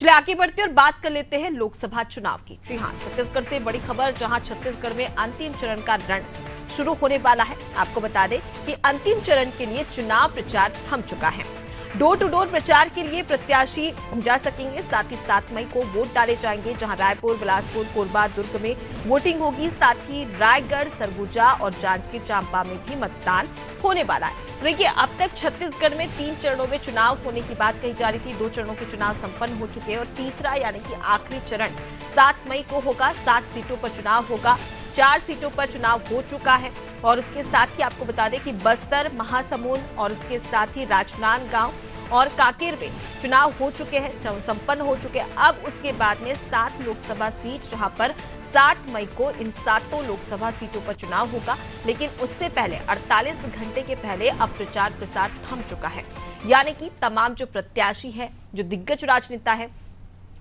चलिए आगे बढ़ते और बात कर लेते हैं लोकसभा चुनाव की। जी हाँ, छत्तीसगढ़ से बड़ी खबर, जहां छत्तीसगढ़ में अंतिम चरण का रण शुरू होने वाला है। आपको बता दें कि अंतिम चरण के लिए चुनाव प्रचार थम चुका है। डोर टू डोर प्रचार के लिए प्रत्याशी जा सकेंगे। साथ ही 7 मई को वोट डाले जाएंगे, जहां रायपुर, बिलासपुर, कोरबा, दुर्ग में वोटिंग होगी। साथ ही रायगढ़, सरगुजा और जांजगीर चांपा में भी मतदान होने वाला है। देखिए, अब तक छत्तीसगढ़ में 3 चरणों में चुनाव होने की बात कही जा रही थी। 2 चरणों के चुनाव संपन्न हो चुके हैं और तीसरा यानी कि आखिरी चरण 7 मई को होगा। 7 सीटों पर चुनाव होगा। 4 सीटों पर चुनाव हो चुका है और उसके साथ ही आपको बता दें कि बस्तर, महासमुंद और उसके साथ ही राजनांदगांव और कांकेर में चुनाव हो चुके हैं, संपन्न हो चुके हैं। अब उसके बाद में 7 लोकसभा सीट, जहां पर 7 मई को इन 7 लोकसभा सीटों पर चुनाव होगा। लेकिन उससे पहले 48 घंटे के पहले अब प्रचार प्रसार थम चुका है। यानी कि तमाम जो प्रत्याशी है, जो दिग्गज राजनेता है,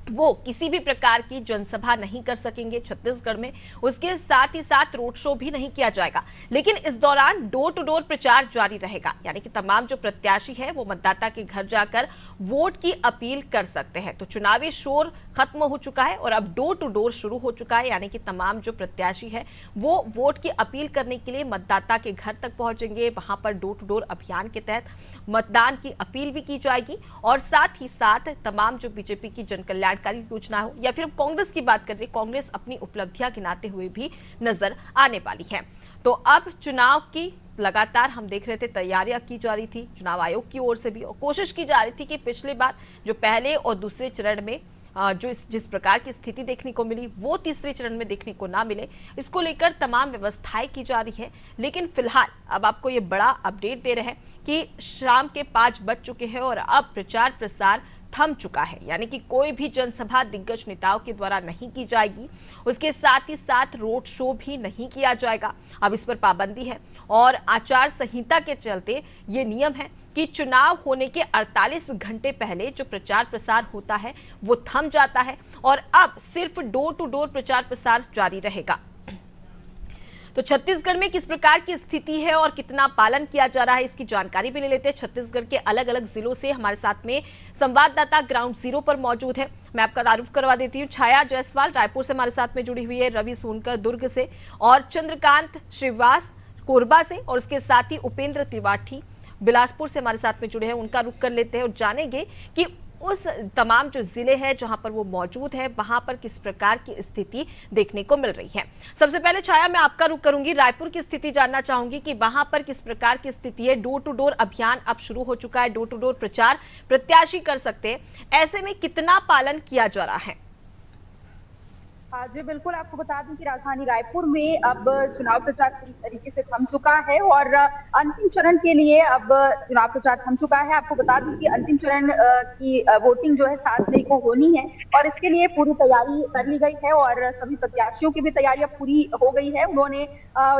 वो किसी भी प्रकार की जनसभा नहीं कर सकेंगे छत्तीसगढ़ में। उसके साथ ही साथ रोड शो भी नहीं किया जाएगा। लेकिन इस दौरान डोर टू डोर प्रचार जारी रहेगा। यानी कि तमाम जो प्रत्याशी है वो मतदाता के घर जाकर वोट की अपील कर सकते हैं। तो चुनावी शोर खत्म हो चुका है और अब डोर टू डोर शुरू हो चुका है। यानी कि तमाम जो प्रत्याशी है वो वोट की अपील करने के लिए मतदाता के घर तक पहुंचेंगे। वहां पर डोर टू डोर अभियान के तहत मतदान की अपील भी की जाएगी और साथ ही साथ तमाम जो बीजेपी की जनकल्याण योजना हो या फिर हम कांग्रेस की बात कर रहे, कांग्रेस अपनी उपलब्धियां गिनाते हुए भी नजर आने वाली है। तो अब चुनाव की लगातार हम देख रहे थे तैयारियां की जा रही थी चुनाव आयोग की ओर से भी, और कोशिश की जा रही थी कि पिछली बार जो पहले और दूसरे चरण में जो जिस प्रकार की स्थिति देखने को मिली वो तीसरे चरण में देखने को ना मिले, इसको लेकर तमाम व्यवस्थाएं की जा रही है। लेकिन फिलहाल अब आपको ये बड़ा अपडेट दे रहे हैं कि शाम के 5 बज चुके हैं और अब प्रचार प्रसार थम चुका है। यानी कि कोई भी जनसभा दिग्गज नेताओं के द्वारा नहीं की जाएगी। उसके साथ ही साथ रोड शो भी नहीं किया जाएगा। अब इस पर पाबंदी है और आचार संहिता के चलते ये नियम है कि चुनाव होने के 48 घंटे पहले जो प्रचार प्रसार होता है वो थम जाता है और अब सिर्फ डोर टू डोर प्रचार प्रसार जारी रहेगा। तो छत्तीसगढ़ में किस प्रकार की स्थिति है और कितना पालन किया जा रहा है, इसकी जानकारी भी ले लेते हैं। छत्तीसगढ़ के अलग अलग जिलों से हमारे साथ में संवाददाता ग्राउंड जीरो पर मौजूद है। मैं आपका तारुफ करवा देती हूँ। छाया जायसवाल रायपुर से हमारे साथ में जुड़ी हुई है, रवि सोनकर दुर्ग से और चंद्रकांत श्रीवास कोरबा से और उसके साथ ही उपेंद्र त्रिपाठी बिलासपुर से हमारे साथ में जुड़े हैं। उनका रुख कर लेते हैं और जानेंगे कि उस तमाम जो जिले हैं जहां पर वो मौजूद है वहां पर किस प्रकार की स्थिति देखने को मिल रही है। सबसे पहले छाया, मैं आपका रुख करूंगी, रायपुर की स्थिति जानना चाहूंगी कि वहां पर किस प्रकार की स्थिति है। डोर टू डोर अभियान अब शुरू हो चुका है, डोर टू डोर प्रचार प्रत्याशी कर सकते हैं, ऐसे में कितना पालन किया जा रहा है? जी बिल्कुल, आपको बता दूं कि राजधानी रायपुर में अब चुनाव प्रचार पूरी तरीके से थम चुका है और अंतिम चरण के लिए अब चुनाव प्रचार थम चुका है। आपको बता दूं कि अंतिम चरण की वोटिंग जो है 7 मई को होनी है और इसके लिए पूरी तैयारी कर ली गई है और सभी प्रत्याशियों की भी तैयारी अब पूरी हो गई है। उन्होंने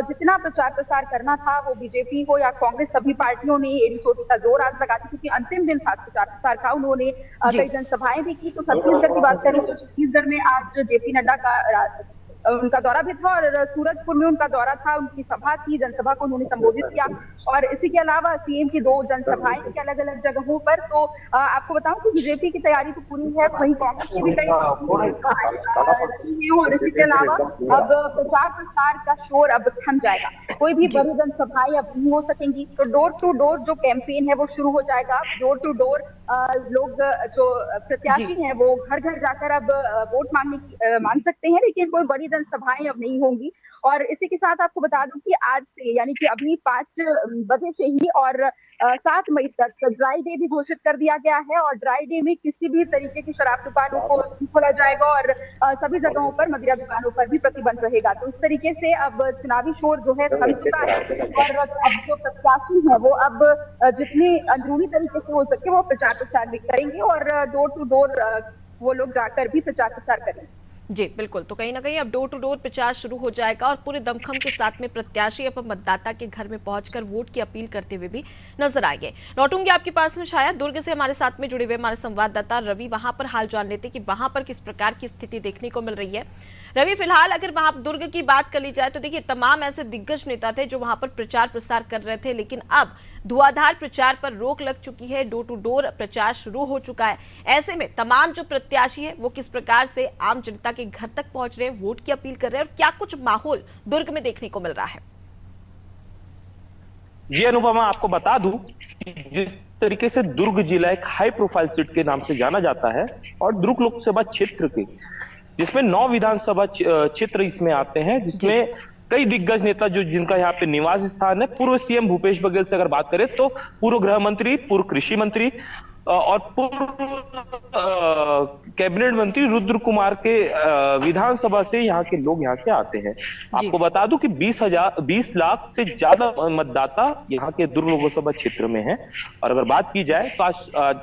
जितना प्रचार प्रसार करना था वो बीजेपी हो या कांग्रेस, सभी पार्टियों ने एड़ी चोटी का जोर आज लगा दी, क्योंकि अंतिम दिन था प्रचार प्रसार का। उन्होंने कई जनसभाएं भी की। तो छत्तीसगढ़ की बात करें तो छत्तीसगढ़ में आज जेपी नड्डा उनका दौरा भी था और सूरजपुर में उनका दौरा था, उनकी सभा थी, जनसभा को उन्होंने संबोधित किया। और इसी के अलावा सीएम की 2 जनसभाएं थी अलग अलग जगहों पर। तो आपको बताऊं कि बीजेपी की तैयारी तो पूरी है, वहीं कांग्रेस की भी तैयारी। और इसी के अलावा अब प्रचार प्रसार का शोर अब थम जाएगा, कोई भी बड़ी जनसभाएं अब नहीं हो सकेंगी। तो डोर टू डोर जो कैंपेन है वो शुरू हो जाएगा। डोर टू डोर लोग जो प्रत्याशी हैं वो घर घर जाकर अब वोट मांग सकते हैं, लेकिन कोई बड़ी जनसभाएं अब नहीं होंगी। और इसी के साथ आपको बता दूं कि आज से यानी कि अभी 5 बजे से ही और 7 मई तक ड्राई डे भी घोषित कर दिया गया है और ड्राई डे में किसी भी तरीके की शराब दुकानों को नहीं खोला जाएगा और सभी जगहों पर मदिरा दुकानों पर भी प्रतिबंध रहेगा। तो इस तरीके से अब चुनावी शोर जो है थम चुका है और अब जो प्रत्याशी है वो अब जितनी अंदरूनी तरीके से हो सके वो प्रचार प्रसार भी करेंगे और डोर टू डोर वो लोग जाकर भी प्रचार प्रसार करेंगे। जी बिल्कुल, तो कहीं ना कहीं अब डोर टू डोर प्रचार शुरू हो जाएगा और पूरे दमखम के साथ में प्रत्याशी अब मतदाता के घर में पहुंचकर वोट की अपील करते हुए भी नजर आएंगे। लौटूंगी आपके पास में शायद दुर्ग से हमारे साथ में जुड़े हुए हमारे संवाददाता रवि, वहां पर हाल जान लेते कि वहां पर किस प्रकार की स्थिति देखने को मिल रही है। रवि, फिलहाल अगर वहां दुर्ग की बात कर ली जाए तो देखिए तमाम ऐसे दिग्गज नेता थे जो वहां पर प्रचार प्रसार कर रहे थे, लेकिन अब धुआंधार प्रचार पर रोक लग चुकी है, डोर टू डोर प्रचार शुरू हो चुका है। ऐसे में तमाम जो प्रत्याशी है वो किस प्रकार से आम जनता के घर तक पहुंच रहे हैं, वोट की अपील कर रहे हैं और क्या कुछ माहौल दुर्ग में देखने को मिल रहा है? जी अनुपमा, आपको बता दूं कि जिस तरीके से दुर्ग जिला एक हाई प्रोफाइल सीट के नाम से जाना जाता है और दुर्ग लोकसभा क्षेत्र के जिसमें 9 विधानसभा क्षेत्र इसमें आते हैं, जिसमें कई दिग्गज नेता जो जिनका यहाँ पे निवास स्थान है। पूर्व सीएम भूपेश बघेल से अगर बात करें तो पूर्व गृह मंत्री, पूर्व कृषि मंत्री और पूर्व कैबिनेट मंत्री रुद्र कुमार के विधानसभा से यहाँ के लोग यहाँ से आते हैं। आपको बता दूं कि 20 लाख से ज्यादा मतदाता यहाँ के दुर्ग लोकसभा क्षेत्र में है। और अगर बात की जाए तो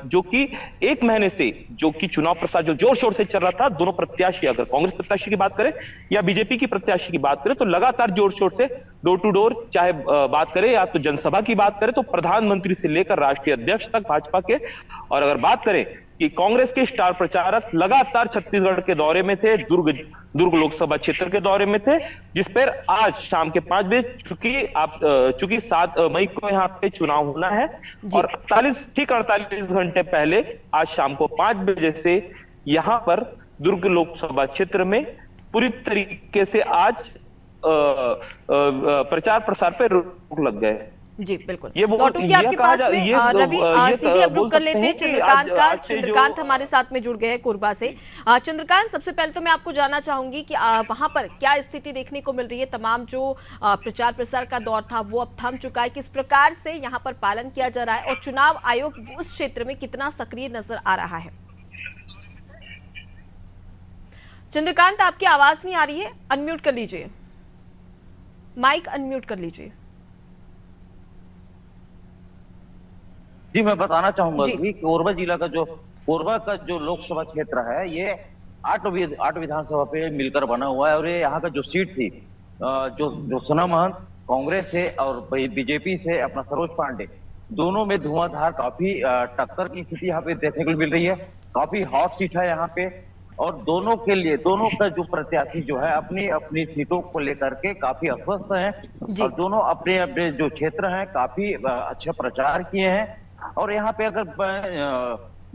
जो कि एक महीने से जो कि चुनाव प्रचार जो जोर शोर से चल रहा था, दोनों प्रत्याशी, अगर कांग्रेस प्रत्याशी की बात करें या बीजेपी की प्रत्याशी की बात करें, तो लगातार जोर शोर से डोर टू डोर, चाहे बात करें या तो जनसभा की बात करें तो प्रधानमंत्री से लेकर राष्ट्रीय अध्यक्ष तक भाजपा के, और अगर बात करें कि कांग्रेस के स्टार प्रचारक लगातार छत्तीसगढ़ के दौरे में थे, दुर्ग लोकसभा क्षेत्र के दौरे में थे, जिस पर आज शाम के 5 बजे चूंकि 7 मई को यहाँ पे चुनाव होना है और 48 घंटे पहले आज शाम को 5 बजे से यहाँ पर दुर्ग लोकसभा क्षेत्र में पूरी तरीके से आज प्रचार प्रसार पे रोक लग गए। जी बिल्कुल, लौटूंगी आपके पास में रवि, सीधे अब रुक कर लेते हैं चंद्रकांत का। चंद्रकांत हमारे साथ में जुड़ गए हैं कोरबा से। चंद्रकांत, सबसे पहले तो मैं आपको जानना चाहूंगी कि वहां पर क्या स्थिति देखने को मिल रही है? तमाम जो प्रचार प्रसार का दौर था वो अब थम चुका है, किस प्रकार से यहाँ पर पालन किया जा रहा है और चुनाव आयोग उस क्षेत्र में कितना सक्रिय नजर आ रहा है? चंद्रकांत, आपकी आवाज नहीं आ रही है, अनम्यूट कर लीजिए, माइक अनम्यूट कर लीजिए। जी, मैं बताना चाहूंगा कि कोरबा का जो लोकसभा क्षेत्र है, ये 8 विधानसभा पे मिलकर बना हुआ है। और ये यहाँ का जो सीट थी, जो सोना महंत कांग्रेस से और बीजेपी से अपना सरोज पांडे, दोनों में धुआंधार काफी टक्कर की स्थिति यहाँ पे देखने को मिल रही है। काफी हॉट सीट है यहाँ पे और दोनों का जो प्रत्याशी जो है अपनी अपनी सीटों को लेकर के काफी अस्वस्थ हैं और दोनों अपने अपने जो क्षेत्र हैं काफी अच्छा प्रचार किए हैं। और यहाँ पे अगर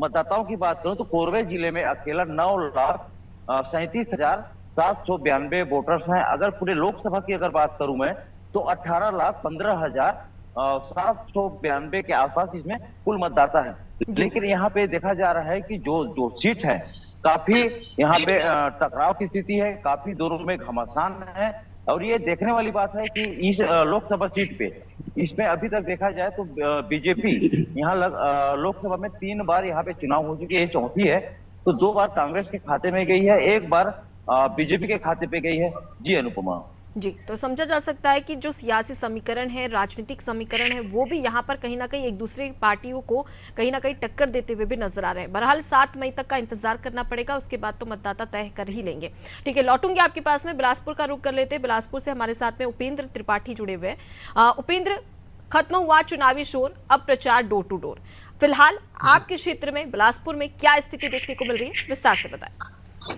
मतदाताओं की बात करूं तो कोरबा जिले में अकेला 9,37,792 वोटर्स हैं। अगर पूरे लोकसभा की अगर बात करूं मैं तो 18,15,792 के आसपास इसमें कुल मतदाता है। लेकिन यहाँ पे देखा जा रहा है कि जो सीट है काफी यहाँ पे टकराव की स्थिति है, काफी दोनों में घमासान है। और ये देखने वाली बात है कि इस लोकसभा सीट पे इसमें अभी तक देखा जाए तो बीजेपी यहाँ लोकसभा में 3 बार यहाँ पे चुनाव हो चुकी है, चौथी है। तो 2 बार कांग्रेस के खाते में गई है, 1 बार बीजेपी के खाते पे गई है। जी अनुपमा जी, तो समझा जा सकता है कि जो सियासी समीकरण है, राजनीतिक समीकरण है, वो भी यहाँ पर कहीं ना कहीं एक दूसरे पार्टियों को कहीं ना कहीं टक्कर देते हुए भी नजर आ रहे हैं। बहरहाल 7 मई तक का इंतजार करना पड़ेगा, उसके बाद तो मतदाता तय कर ही लेंगे। ठीक है, लौटूंगी आपके पास में, बिलासपुर का रुख कर लेते हैं। बिलासपुर से हमारे साथ में उपेंद्र त्रिपाठी जुड़े हुए हैं। उपेंद्र, खत्म हुआ चुनावी शोर, अब प्रचार डोर टू डोर। फिलहाल आपके क्षेत्र में बिलासपुर में क्या स्थिति देखने को मिल रही है, विस्तार से बताएं।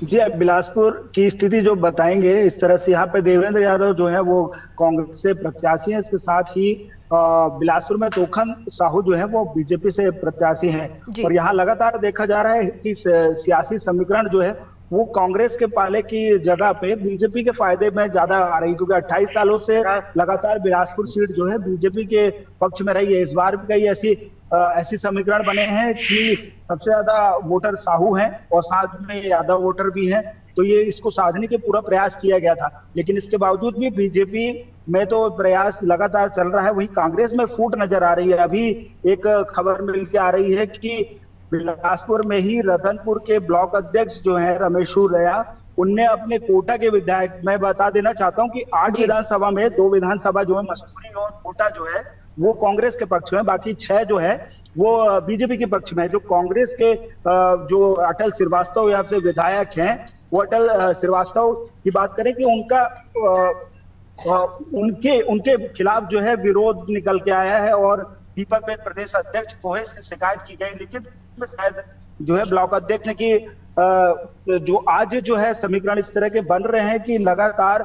जी, अब बिलासपुर की स्थिति जो बताएंगे, इस तरह से यहाँ पे देवेंद्र यादव जो है वो कांग्रेस से प्रत्याशी हैं, इसके साथ ही बिलासपुर में तोखन साहू जो है वो बीजेपी से प्रत्याशी हैं। और यहाँ लगातार देखा जा रहा है कि सियासी समीकरण जो है वो कांग्रेस के पाले की जगह पे बीजेपी के फायदे में ज्यादा आ रही, क्योंकि 28 सालों से लगातार बिलासपुर सीट जो है बीजेपी के पक्ष में रही है। इस बार भी कई ऐसी समीकरण बने हैं कि सबसे ज्यादा वोटर साहू हैं और साथ में यादव वोटर भी हैं, तो ये इसको साधने के पूरा प्रयास किया गया था। लेकिन इसके बावजूद भी बीजेपी में तो प्रयास लगातार चल रहा है, वहीं कांग्रेस में फूट नजर आ रही है। अभी एक खबर मिल के आ रही है कि बिलासपुर में ही रतनपुर के ब्लॉक अध्यक्ष जो है रमेशूर रया, उनने अपने कोटा के विधायक, मैं बता देना चाहता हूं कि 8 विधानसभा में 2 विधानसभा जो है मसूरी और कोटा जो है वो कांग्रेस के पक्ष में, बाकी 6 जो है वो बीजेपी के पक्ष में है। जो कांग्रेस के जो अटल श्रीवास्तव यहाँ से विधायक हैं वो अटल श्रीवास्तव की बात करें कि उनके खिलाफ जो है विरोध निकल के आया है और दीपक में प्रदेश अध्यक्ष कोहे से शिकायत की गई, लेकिन शायद जो है ब्लॉक अध्यक्ष ने कि जो आज जो है समीकरण इस तरह के बन रहे हैं कि लगातार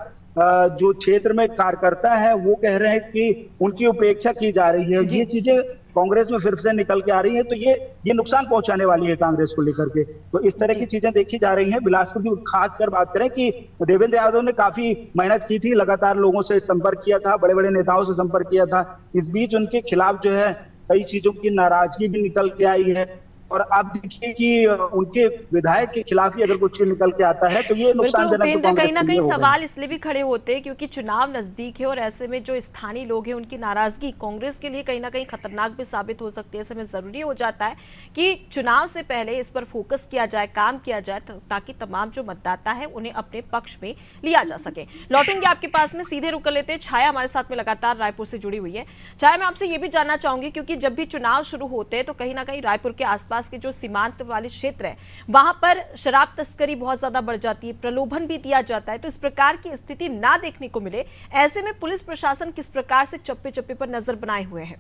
जो क्षेत्र में कार्यकर्ता है वो कह रहे हैं कि उनकी उपेक्षा की जा रही है। ये चीजें कांग्रेस में फिर से निकल के आ रही है, तो ये नुकसान पहुंचाने वाली है कांग्रेस को लेकर के। तो इस तरह की चीजें देखी जा रही हैं। बिलासपुर की खासकर बात करें कि देवेंद्र यादव ने काफी मेहनत की थी, लगातार लोगों से संपर्क किया था, बड़े बड़े नेताओं से संपर्क किया था। इस बीच उनके खिलाफ जो है कई चीजों की नाराजगी भी निकल के आई है और आप देखिए कि उनके विधायक के खिलाफ ही अगर कुछ निकल के आता है तो ये नुकसानजनक तो कहीं ना कहीं सवाल इसलिए भी खड़े होते हैं क्योंकि चुनाव नजदीक है और ऐसे में जो स्थानीय लोग हैं उनकी नाराजगी कांग्रेस के लिए कहीं ना कहीं खतरनाक भी साबित हो सकती है। ऐसे में जरूरी हो जाता है कि चुनाव से पहले इस पर फोकस किया जाए, काम किया जाए ताकि तमाम जो मतदाता है उन्हें अपने पक्ष में लिया जा सके। लौटूंगे आपके पास में, सीधे रुक लेते हैं। छाया हमारे साथ में लगातार रायपुर से जुड़ी हुई है। छाया, मैं आपसे ये भी जानना चाहूंगी क्योंकि जब भी चुनाव शुरू होते हैं तो कहीं ना कहीं रायपुर के आसपास के जो सीमांत वाले क्षेत्र है वहां पर शराब तस्करी बहुत ज्यादा बढ़ जाती है, प्रलोभन भी दिया जाता है। तो इस प्रकार की स्थिति ना देखने को मिले, ऐसे में पुलिस प्रशासन किस प्रकार से चप्पे चप्पे पर नजर बनाए हुए है?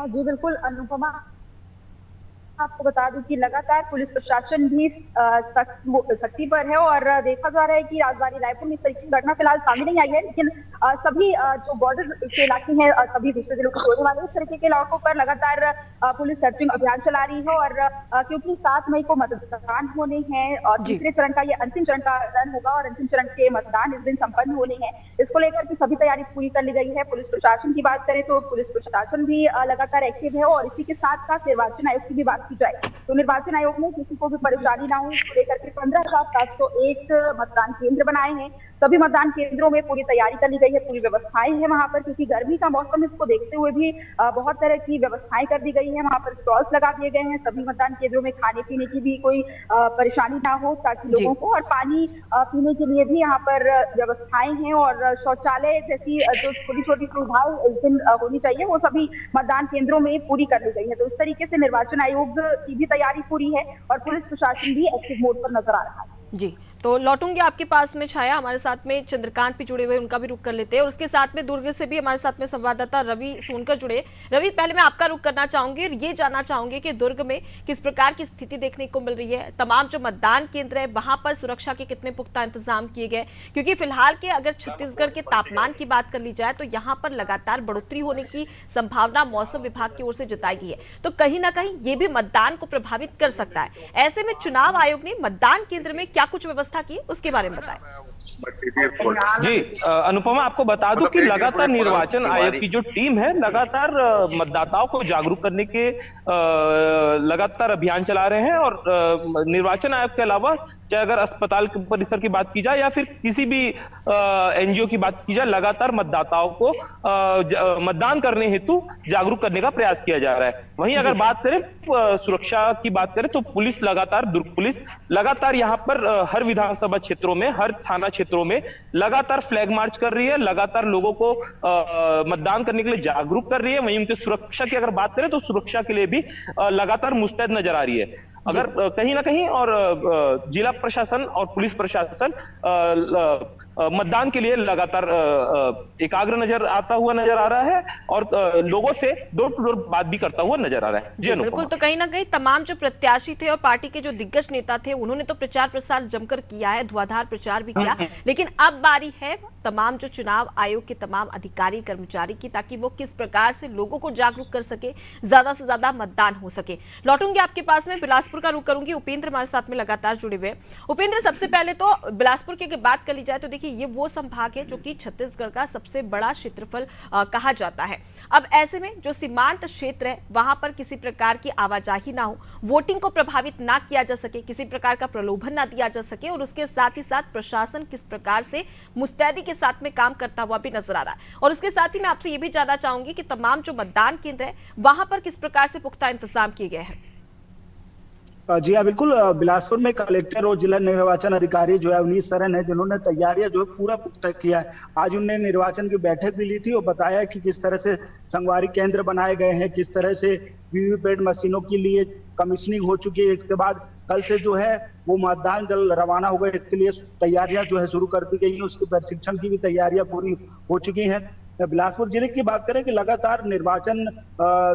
जी बिल्कुल अनुपमा, आपको बता दूं कि लगातार पुलिस प्रशासन भी सख्ती पर है और देखा जा रहा है कि राजधानी रायपुर में इस तरीके की घटना फिलहाल सामने नहीं आई है, लेकिन सभी जो बॉर्डर के इलाके हैं, सभी दूसरे जिलों को जोड़ने वाले इस तरीके के इलाकों पर लगातार पुलिस सर्चिंग अभियान चला रही है। और क्योंकि 7 मई को मतदान होने हैं और तीसरे चरण का ये अंतिम चरण का मतदान होगा और अंतिम चरण के मतदान इस दिन संपन्न होने हैं, इसको लेकर के सभी तैयारी पूरी कर ली गई है। पुलिस प्रशासन की बात करें तो पुलिस प्रशासन भी लगातार एक्टिव है और इसी के साथ साथ निर्वाचन आयोग की भी बात की जाए तो निर्वाचन आयोग ने किसी को भी परेशानी ना हो इसको लेकर के 15,701 मतदान केंद्र बनाए हैं। सभी मतदान केंद्रों में पूरी तैयारी कर ली गई है, पूरी व्यवस्थाएं हैं वहां पर, क्योंकि गर्मी का मौसम इसको देखते हुए भी बहुत तरह की व्यवस्थाएं कर दी गई है। वहां पर स्टॉल्स लगा दिए गए हैं, सभी मतदान केंद्रों में खाने पीने की भी कोई परेशानी ना हो ताकि लोगों को, और पानी पीने के लिए भी यहाँ पर व्यवस्थाएं हैं और शौचालय जैसी जो छोटी छोटी सुविधाएं इस दिन होनी चाहिए वो सभी मतदान केंद्रों में पूरी कर ली गई है। तो इस तरीके से निर्वाचन आयोग की भी तैयारी पूरी है और पुलिस प्रशासन भी एक्टिव मोड पर नजर आ रहा है। जी, तो लौटूंगी आपके पास में। छाया, हमारे साथ में चंद्रकांत भी जुड़े हुए, उनका भी रुख कर लेते हैं और उसके साथ में दुर्ग से भी हमारे साथ में संवाददाता रवि सोनकर जुड़े। रवि, पहले मैं आपका रुख करना चाहूंगी और ये जानना चाहूंगी कि दुर्ग में किस प्रकार की स्थिति देखने को मिल रही है। तमाम जो मतदान केंद्र है वहां पर सुरक्षा के कितने पुख्ता इंतजाम किए गए, क्योंकि फिलहाल के अगर छत्तीसगढ़ के तापमान की बात कर ली जाए तो यहाँ पर लगातार बढ़ोतरी होने की संभावना मौसम विभाग की ओर से जताई गई है, तो कहीं ना कहीं ये भी मतदान को प्रभावित कर सकता है। ऐसे में चुनाव आयोग ने मतदान केंद्र में क्या कुछ व्यवस्था की, उसके बारे में बताएं। जी अनुपमा, आपको बता दूं कि लगातार निर्वाचन आयोग की जो टीम है लगातार मतदाताओं को जागरूक करने के लगातार अभियान चला रहे हैं और निर्वाचन आयोग के अलावा चाहे अगर अस्पताल परिसर की बात की जाए या फिर किसी भी एनजीओ की बात की जाए, लगातार मतदाताओं को मतदान करने हेतु जागरूक करने का प्रयास किया जा रहा है। वहीं अगर बात करें सुरक्षा की बात करें तो पुलिस लगातार, दुर्ग पुलिस लगातार यहाँ पर हर विधानसभा क्षेत्रों में, हर थाना क्षेत्रों में लगातार फ्लैग मार्च कर रही है, लगातार लोगों को मतदान करने के लिए जागरूक कर रही है। वहीं उनकी सुरक्षा की अगर बात करें तो सुरक्षा के लिए भी लगातार मुस्तैद नजर आ रही है। अगर कहीं ना कहीं और जिला प्रशासन और पुलिस प्रशासन मतदान के लिए लगातार एकाग्र नजर आता हुआ नजर आ रहा है और लोगों से डोर टू डोर बात भी करता हुआ नजर आ रहा है। जी बिल्कुल, तो कहीं ना कहीं तमाम जो प्रत्याशी थे और पार्टी के जो दिग्गज नेता थे उन्होंने तो प्रचार प्रसार जमकर किया है, धुआंधार प्रचार भी किया, लेकिन अब बारी है तमाम जो चुनाव आयोग के तमाम अधिकारी कर्मचारी की, ताकि वो किस प्रकार से लोगों को जागरूक कर सके, ज्यादा से ज्यादा मतदान हो सके। लौटूंगी आपके पास में, बिलासपुर का रुख करूंगी। उपेंद्र हमारे साथ में लगातार जुड़े हुए। उपेंद्र, सबसे पहले तो बिलासपुर की बात कर ली जाए तो देखिए ये वो संभाग है जो कि छत्तीसगढ़ का सबसे बड़ा क्षेत्रफल कहा जाता है। अब ऐसे में जो सीमांत क्षेत्र है वहां पर किसी प्रकार की आवाजाही ना हो, वोटिंग को प्रभावित ना किया जा सके, किसी प्रकार का प्रलोभन ना दिया जा सके और उसके साथ ही साथ प्रशासन किस प्रकार से मुस्तैदी के साथ में काम करता हुआ भी नजर आ रहा है। और उसके साथ ही मैं आपसे ये भी जानना चाहूंगी कि तमाम जो मतदान केंद्र है वहां पर किस प्रकार से पुख्ता इंतजाम किए गए हैं। जी हाँ, बिल्कुल। बिलासपुर में कलेक्टर और जिला निर्वाचन अधिकारी जो है अवनीश सरन है, जिन्होंने तैयारियां जो है पूरा पुख्ता किया है। आज उन्होंने निर्वाचन की बैठक भी ली थी और बताया कि किस तरह से संगवारी केंद्र बनाए गए हैं, किस तरह से वीवीपैट मशीनों के लिए कमीशनिंग हो चुकी है। इसके बाद कल से जो है वो मतदान दल रवाना होगा, इसके लिए तैयारियां जो है शुरू कर दी गई हैं। उसके प्रशिक्षण की भी तैयारियां पूरी हो चुकी हैं। बिलासपुर जिले की बात करें कि लगातार निर्वाचन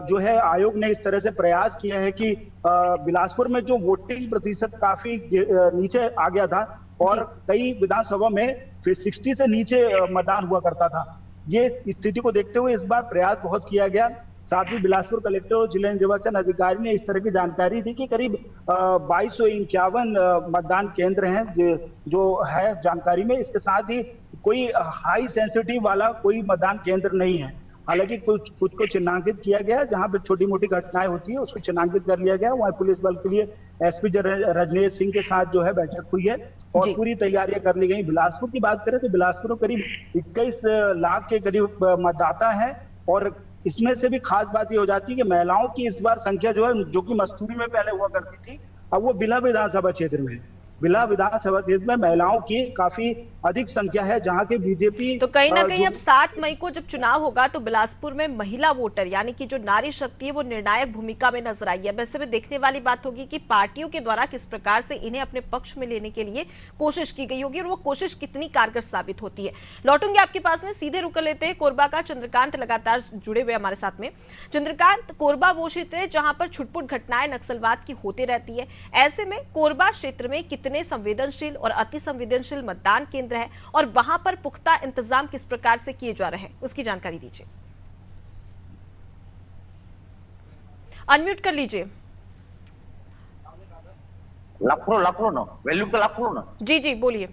जो है आयोग ने इस तरह से प्रयास किया है कि बिलासपुर में जो वोटिंग प्रतिशत काफी नीचे आ गया था और कई विधानसभा में फिर 60 से नीचे मतदान हुआ करता था। ये स्थिति को देखते हुए इस बार प्रयास बहुत किया गया। साथ ही बिलासपुर कलेक्टर और जिला निर्वाचन अधिकारी ने इस तरह की जानकारी दी कि करीब 2251 मतदान केंद्र हैं जो है जानकारी में। इसके साथ ही कोई हाई सेंसिटिव वाला कोई मतदान केंद्र नहीं है। हालांकि कुछ को चिन्हांकित किया गया, जहां पर छोटी मोटी घटनाएं होती है उसको चिन्हांकित कर लिया गया। वहां पुलिस बल के लिए एसपी रजनेश सिंह के साथ जो है बैठक हुई है और पूरी तैयारियां कर ली गई। बिलासपुर की बात करें तो बिलासपुर में करीब 21 लाख के करीब मतदाता है और इसमें से भी खास बात ये हो जाती है कि महिलाओं की इस बार संख्या जो है, जो कि मस्तूरी में पहले हुआ करती थी, अब वो बिला विधानसभा क्षेत्र में है। बिला विधानसभा क्षेत्र में महिलाओं की काफी अधिक संख्या है, जहां के बीजेपी तो कहीं ना कहीं अब 7 मई को जब चुनाव होगा तो बिलासपुर में महिला वोटर यानी कि जो नारी शक्ति है वो निर्णायक भूमिका में नजर आई है। वैसे में देखने वाली बात होगी कि पार्टियों के द्वारा किस प्रकार से इन्हें अपने पक्ष में लेने के लिए कोशिश की गई होगी और वो कोशिश कितनी कारगर साबित होती है। लौटूंगे आपके पास में, सीधे रुक लेते हैं कोरबा का। चंद्रकांत लगातार जुड़े हुए हमारे साथ में। चंद्रकांत, कोरबा वो क्षेत्र है जहां पर छुटपुट घटनाएं नक्सलवाद की होती रहती है। ऐसे में कोरबा क्षेत्र में कितने संवेदनशील और अति संवेदनशील मतदान केंद्र है और वहां पर पुख्ता इंतजाम किस प्रकार से किए जा रहे हैं, उसकी जानकारी दीजिए। अनम्यूट कर लीजिए। लाखों ना वैल्यू का लाखों ना। जी जी बोलिए।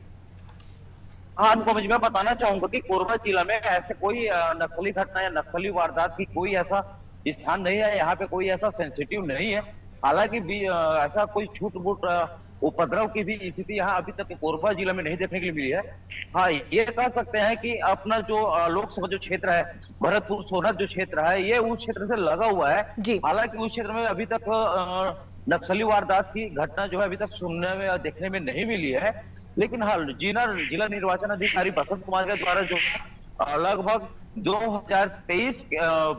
हाँ, उनको मैं बताना चाहूंगा कि कोरबा जिला में ऐसे कोई नक्सली घटना या नक्सली वारदात की कोई ऐसा स्थान नहीं है। यहाँ पे कोई ऐसा सेंसिटिव नहीं है। हालांकि ऐसा कोई छूट-बूट उपद्रव की भी स्थिति यहाँ अभी तक कोरबा जिला में नहीं देखने के लिए मिली है। हाँ, ये कह सकते हैं कि अपना जो लोकसभा जो क्षेत्र है, भरतपुर सोनहत जो क्षेत्र है, ये उस क्षेत्र से लगा हुआ है। हालांकि उस क्षेत्र में अभी तक नक्सली वारदात की घटना जो है अभी तक सुनने में देखने में नहीं मिली है। लेकिन हाँ, जिला निर्वाचन अधिकारी बसंत कुमार के द्वारा जो लगभग 2023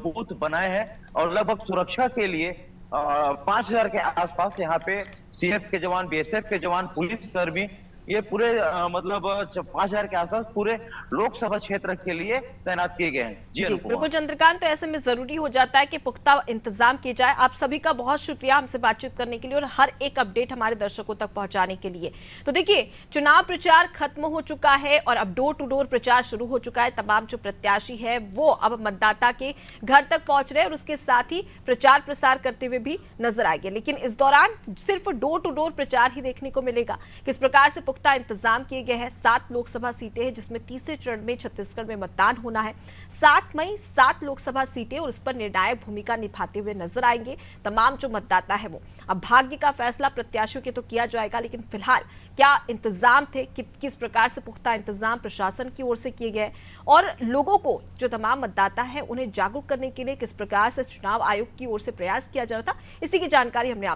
बूथ बनाए हैं और लगभग सुरक्षा के लिए 5000 के आसपास यहाँ पे सीएफ के जवान, बीएसएफ के जवान, पुलिस कर्मी, ये पूरे मतलब 5000 के आसपास पूरे लोकसभा क्षेत्र के लिए तैनात किए गए हैं। जी बिल्कुल चंद्रकांत, तो ऐसे में जरूरी हो जाता है कि पुख्ता इंतजाम किए जाए। आप सभी का बहुत शुक्रिया हमसे बातचीत करने के लिए और हर एक अपडेट हमारे दर्शकों तक पहुंचाने के लिए। तो देखिए, चुनाव प्रचार खत्म हो चुका है और अब डोर टू डोर प्रचार शुरू हो चुका है। तमाम जो प्रत्याशी है वो अब मतदाता के घर तक पहुंच रहे हैं और उसके साथ ही प्रचार प्रसार करते हुए भी नजर आएंगे। लेकिन इस दौरान सिर्फ डोर टू डोर प्रचार ही देखने को मिलेगा। किस प्रकार से पुख्ता इंतजाम किए गए हैं। 7 लोकसभा सीटें हैं जिसमें तीसरे चरण में छत्तीसगढ़ में मतदान होना है। 7 मई 7 लोकसभा सीटें और उस पर निर्णायक भूमिका निभाते हुए नजर आएंगे तमाम जो मतदाता है वो। अब भाग्य का फैसला प्रत्याशियों के तो किया जाएगा, लेकिन फिलहाल क्या इंतजाम थे, किस प्रकार से पुख्ता इंतजाम प्रशासन की ओर से किए गए और लोगों को, जो तमाम मतदाता है, उन्हें जागरूक करने के लिए किस प्रकार से चुनाव आयोग की ओर से प्रयास किया जा रहा था, इसी की जानकारी हमने